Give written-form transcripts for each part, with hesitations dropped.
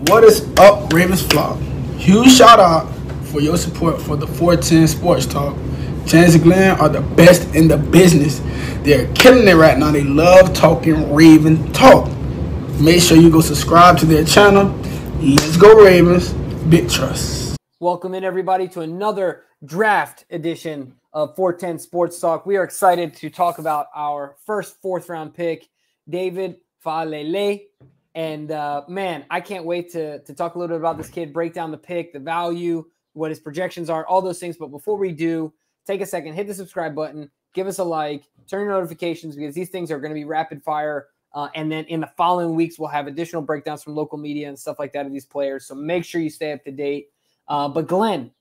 What is up, Ravens Flock? Huge shout out for your support for the 410 Sports Talk. Chance and Glenn are the best in the business. They're killing it right now. They love talking Raven talk. Make sure you go subscribe to their channel. Let's go Ravens. Big trust. Welcome in everybody to another draft edition of 410 Sports Talk. We are excited to talk about our first fourth round pick, David Faalele. And man, I can't wait to talk a little bit about this kid, break down the pick, the value, what his projections are, all those things. But before we do, take a second, hit the subscribe button, give us a like, turn your notifications because these things are going to be rapid fire. And then in the following weeks, we'll have additional breakdowns from local media and stuff like that of these players. So make sure you stay up to date. But Glenn,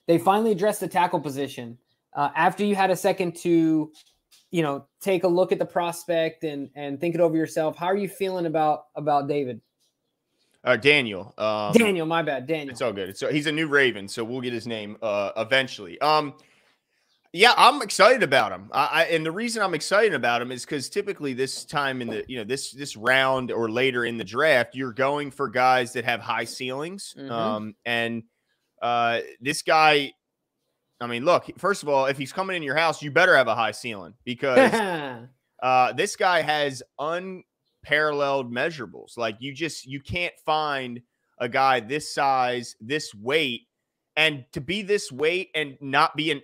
they finally addressed the tackle position. After you had a second to take a look at the prospect and think it over yourself. How are you feeling about David? Daniel. Daniel, my bad. Daniel. It's all good. So he's a new Raven, so we'll get his name eventually. Yeah, I'm excited about him. And the reason I'm excited about him is because typically this time in the this round or later in the draft, you're going for guys that have high ceilings. And this guy. I mean, look, first of all, if he's coming in your house, you better have a high ceiling because this guy has unparalleled measurables. Like you can't find a guy this size, this weight, and to be this weight and not be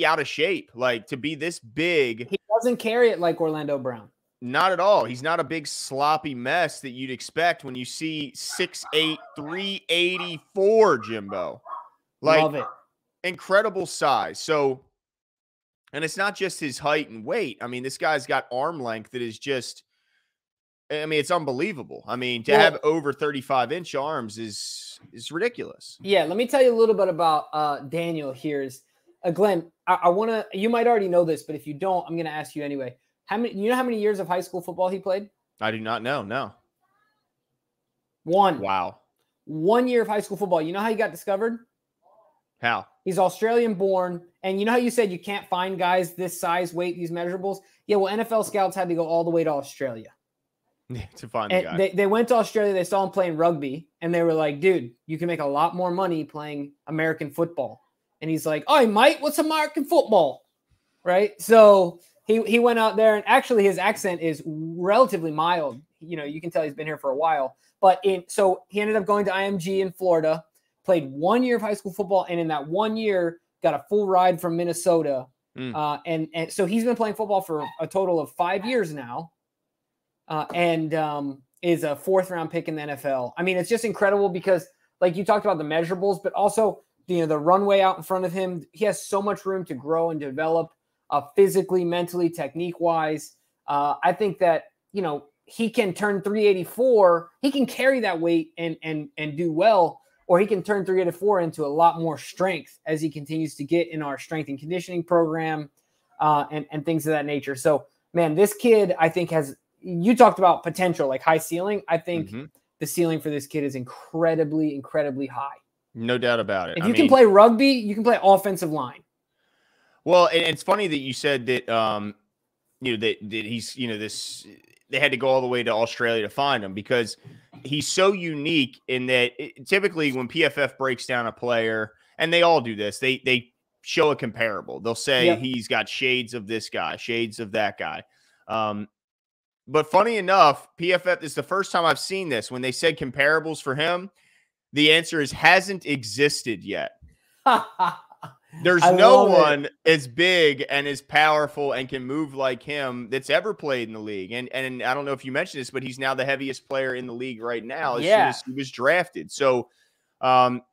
out of shape. Like to be this big. He doesn't carry it like Orlando Brown. Not at all. He's not a big sloppy mess that you'd expect when you see 6'8", 384 Jimbo. Like, love it. Incredible size. So, and it's not just his height and weight. I mean, this guy's got arm length that is just, I mean, it's unbelievable. I mean, to have over 35-inch arms is ridiculous. Yeah, let me tell you a little bit about Daniel here. Is Glenn, I want to, you might already know this, but if you don't, I'm going to ask you anyway. You know how many years of high school football he played? I do not know. No. One. Wow. 1 year of high school football. You know how he got discovered? How? He's Australian born. And you know how you said you can't find guys this size, weight, these measurables? Yeah, well, NFL scouts had to go all the way to Australia. To find the guy. They went to Australia. They saw him playing rugby. And they were like, dude, you can make a lot more money playing American football. And he's like, oh, mate, what's American football? Right? So he went out there. And actually, his accent is relatively mild. You know, you can tell he's been here for a while. But so he ended up going to IMG in Florida. Played 1 year of high school football, and in that 1 year, got a full ride from Minnesota. And so he's been playing football for a total of 5 years now, and is a fourth-round pick in the NFL. I mean, it's just incredible because, like you talked about the measurables, but also the runway out in front of him. He has so much room to grow and develop physically, mentally, technique-wise. I think that he can turn 384. He can carry that weight and do well. Or he can turn 384 into a lot more strength as he continues to get in our strength and conditioning program and things of that nature. So, man, this kid, I think, you talked about potential, like high ceiling. I think the ceiling for this kid is incredibly, incredibly high. No doubt about it. If you can play rugby, you can play offensive line. Well, and it's funny that you said that, that he's, this. They had to go all the way to Australia to find him because he's so unique in that typically when PFF breaks down a player, and they all do this, they show a comparable. They'll say he's got shades of this guy, shades of that guy. But funny enough, PFF is the first time I've seen this. When they said comparables for him, the answer is hasn't existed yet. There's no one as big and as powerful and can move like him that's ever played in the league. And I don't know if you mentioned this, but he's now the heaviest player in the league right now as soon as he was drafted. So,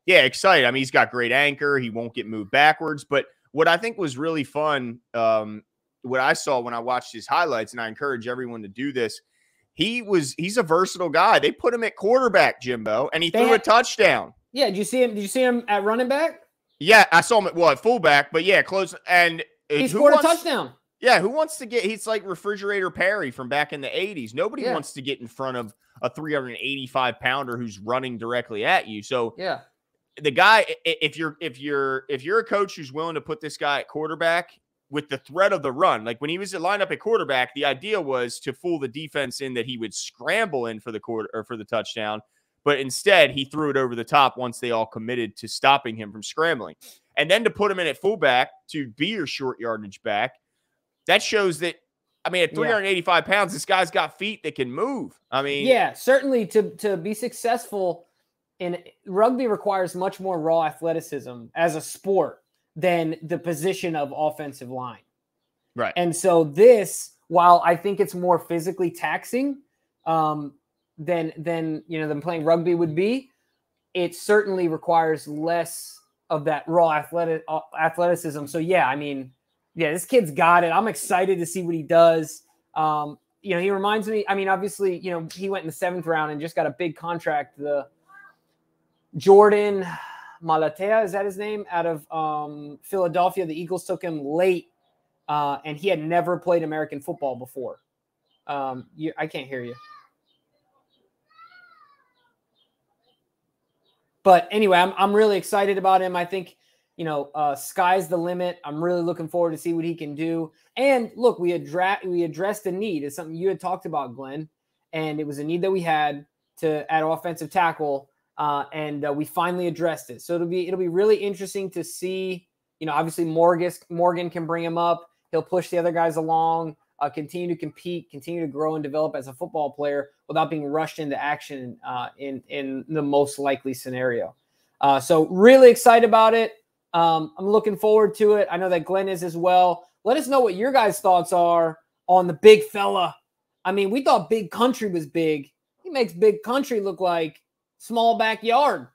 excited. I mean, he's got great anchor. He won't get moved backwards. But what I think was really fun, what I saw when I watched his highlights, and I encourage everyone to do this, he's a versatile guy. They put him at quarterback, Jimbo, and he threw a touchdown. Yeah, did you see him? Did you see him at running back? Yeah, I saw him at fullback, but close. And he scored a touchdown. Yeah, who wants to get? He's like Refrigerator Perry from back in the 80s. Nobody wants to get in front of a 385-pounder who's running directly at you. So the guy, if you're a coach who's willing to put this guy at quarterback, with the threat of the run. Like when he was lined up at quarterback, the idea was to fool the defense in that he would scramble in for the quarter or for the touchdown, but instead he threw it over the top once they all committed to stopping him from scrambling. And then to put him in at fullback to be your short yardage back, that shows that, I mean, at 385 pounds, this guy's got feet that can move. I mean, yeah, certainly to be successful in rugby requires much more raw athleticism as a sport than the position of offensive line. Right. And so this, while I think it's more physically taxing than than playing rugby would be, it certainly requires less of that raw athleticism. So yeah, I mean, yeah, this kid's got it. I'm excited to see what he does. He reminds me, I mean, obviously, he went in the 7th round and just got a big contract. The Jordan Malatea, is that his name? Out of Philadelphia. The Eagles took him late, and he had never played American football before. I can't hear you. But anyway, I'm really excited about him. I think, sky's the limit. I'm really looking forward to see what he can do. And look, we addressed a need. It's something you had talked about, Glenn, and it was a need that we had to add offensive tackle. And we finally addressed it. So it'll be really interesting to see, obviously Morgan can bring him up. He'll push the other guys along, continue to compete, continue to grow and develop as a football player without being rushed into action in the most likely scenario. So really excited about it. I'm looking forward to it. I know that Glenn is as well. Let us know what your guys' thoughts are on the big fella. I mean, we thought Big Country was big. He makes Big Country look like small backyard.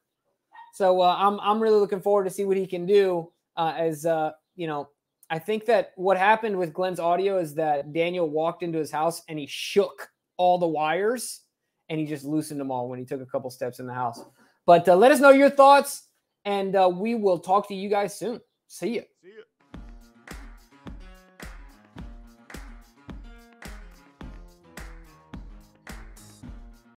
So I'm really looking forward to see what he can do. I think that what happened with Glenn's audio is that Daniel walked into his house and he shook all the wires and he just loosened them all when he took a couple steps in the house. But let us know your thoughts, and we will talk to you guys soon. See ya.